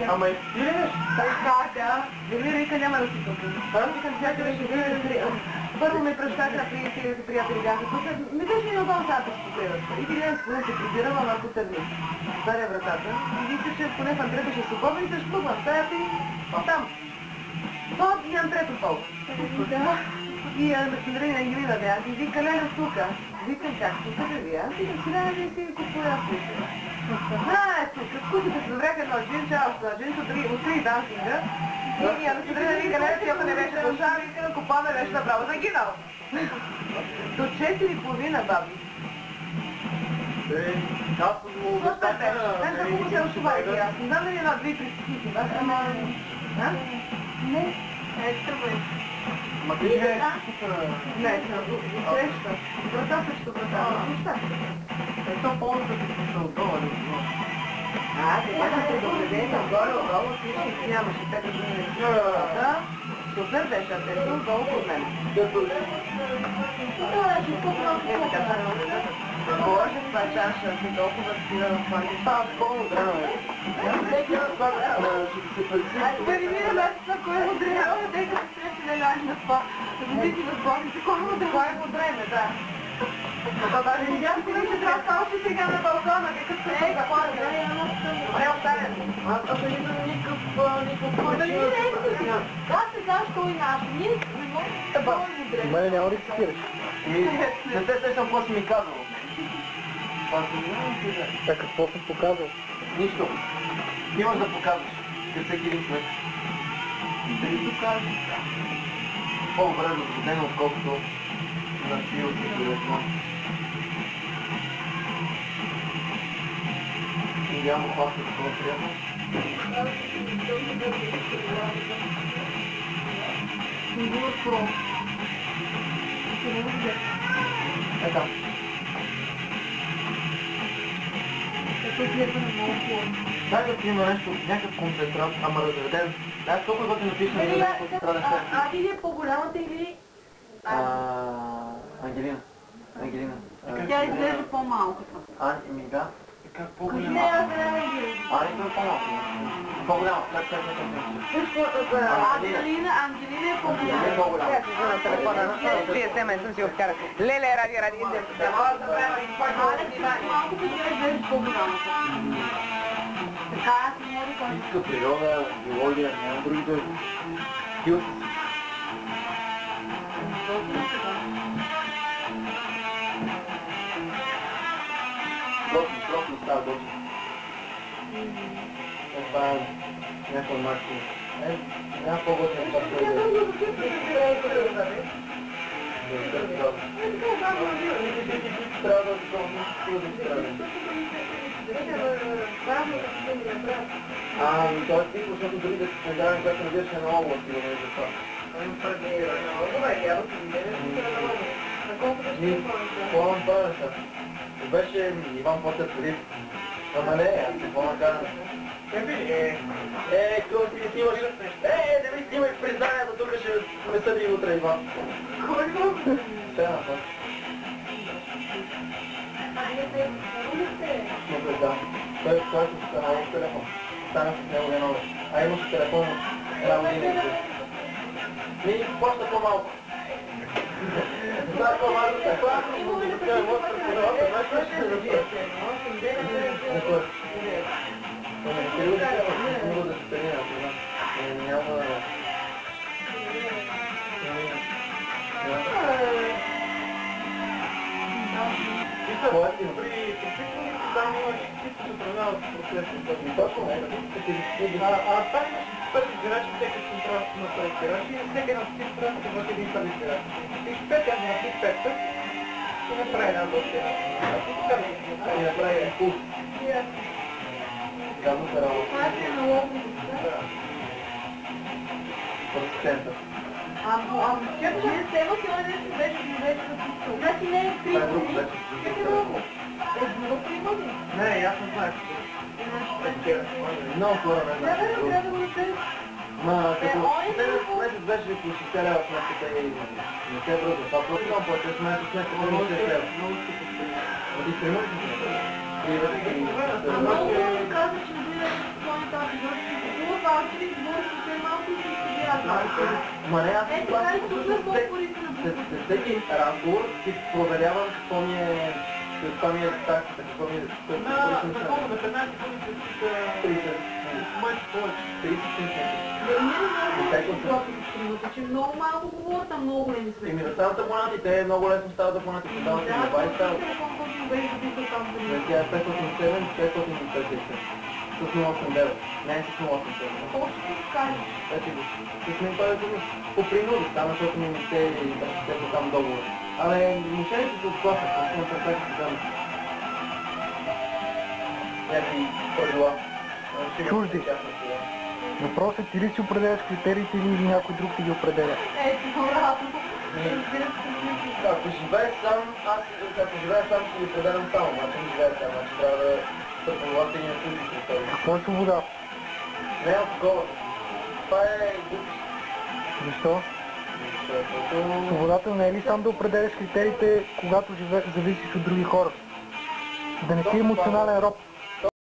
Ама и ти ли? Така, да. Вили река няма да си купим. Викам, тя беше първо ме пращаха при приятели бяха тук. Ми беше не обал сата ще покриват. И ти гледам с поне се прибирала, ама потърни. Заря вратата. И викаше, поне в антрето ще свободно и се шпугвам в стаята и там. Вот и антрето пол. Да. И Александрина Ангелина бях и вика, Леля тука. Викам, как тука да ви? Аз викам, сега да си купуя тука. тук, скупите се добре едно джинче, аз джинче от 3 данкинга. И Александрина вика, Леля, ти ако не беше дошла, вика, на купана беше направо загинал. До 4,5 баби. Аз съм му обещаха... Мен да купа се ошувайки аз. Не знам дали една, 2-3 стихи. Не, екстра бъде. Ма ти живееш Не, среща. Врата също врата. Ето полата са отдолу. Сега да се доведете отгоре, всички нямаше 5 години. Супер беше, а те са отдолу под мен. Боже, това чаша, си толкова стила в памет. Това е по-мудрено. Перимира месеца, кой е мудрено? Дека се среща да ляж на това. Да видите в Богите, кой е мудрено? Кой е мудрено, да. Даже видях, че трябва само ще сега на балкона, какъв се е, какво е? Добре, оставям. Аз не виждам никакъв начин. Да, сега що и наш. Ние не можем да бъдем мудрени. Мене няма да цитираш. Не те сещам какво си ми казал. Какво съм показал? Нищо. Ти можеш да показваш. Къде всеки един човек. Да ли покажеш? По-добре разводено, отколкото на сила си човека. Няма хваща такова приятно. Сигурно про. Ето. Дай да има нещо, някакъв концентрат, ама разведен. Дай толкова да ти напишем за нещо концентратен след. А ти ли е по-голямата или... Ангелина. Тя изглежда по-малко. Ами да. Как Кажи по-голяма? не, аз не Ангелина. Това е по-малко. По-голяма. Ангелина е по-голяма. Не е по-голяма. Вие се мен съм си го вкара. Леле, ради. Малко ти изглежда по-голямата. Така, аз не мога да кажа. Физика, природа, биология, няма другите. Скил. Просто става доста. Това е някаква максима. Няма по-готина това трябва да допълним това е тихо, защото дори да се предаваме, когато не беше на област, и да не е за това. Какво правя сега? Беше Иван по-търпелив. Ама не, аз се по-накарам. Какво си снимаш? Не ми снимай признанието, тук ще ме съди утре Иван. Кой го? Сега на това. Да. Той се станал с телефон. Станах с него едно. А имаше телефон от една година. Ми плаща по-малко. Знаеш по-малко това? Това е моят председател. Знаеш какво ще се разбира? Не мога да се тренира. Няма... Там имаш чисто се управлява с процеса. Точно не. Там имаш първи избирач и всеки контрол на първи избирач и всеки на всички трябва да бъде един първи избирач. И пет, аз на всички петък и направи една дължина. И направи един курс. Гадно се работа. Това е на лобното. Асистента. Вие сте имате нещо вече да всичко. Значи не е Това е друг скрито. вече. Едното има ли? Не, аз не знаех. Много хора не знаят. Трябва да го напишеш. Ма, като ой, следващ много. месец беше по 60 лева сметката и не се връзва. Това просто много повече сметка по 60 лева. Много ще постоянно. Ти се имаш Много хубаво каза, че не бъде склони тази върши. Хубаво ваучери, говори, че е малко и ще изтегят ваучери. Ма не, аз Е, така и тук много парите на след всеки разговор си проверявам какво ми е таксата, какво ми е... На такова, на 15 пъти са 30. май повече. 30 центиметра. Не много че много малко говорят, а много големи сме. Еми на самата абонати, те много лесно стават абонати, се дават и на 20 стават. Телефон, който беше записал там за Не, тя е 507, 550. С 089. Не, с 087. Точно така. Ето го. С мен това е по принуди, само защото ми те и там договор. Абе, мишените се откласят, просто на предпред си дам. Някакви правила. Чужди. Въпросът ти ли си определяш критериите или някой друг ти ги определя? Ето, обратно. Разбира се, Ако живееш сам, аз ако живея сам ще ги определям само, ако не живея сам, значи трябва да са правилата и на чужди критерии. Какво е свобода? Не е такова. Това е глупост. Защо? Защото... Свободата не е ли сам да определяш критериите, когато зависиш от други хора? Да не си емоционален роб.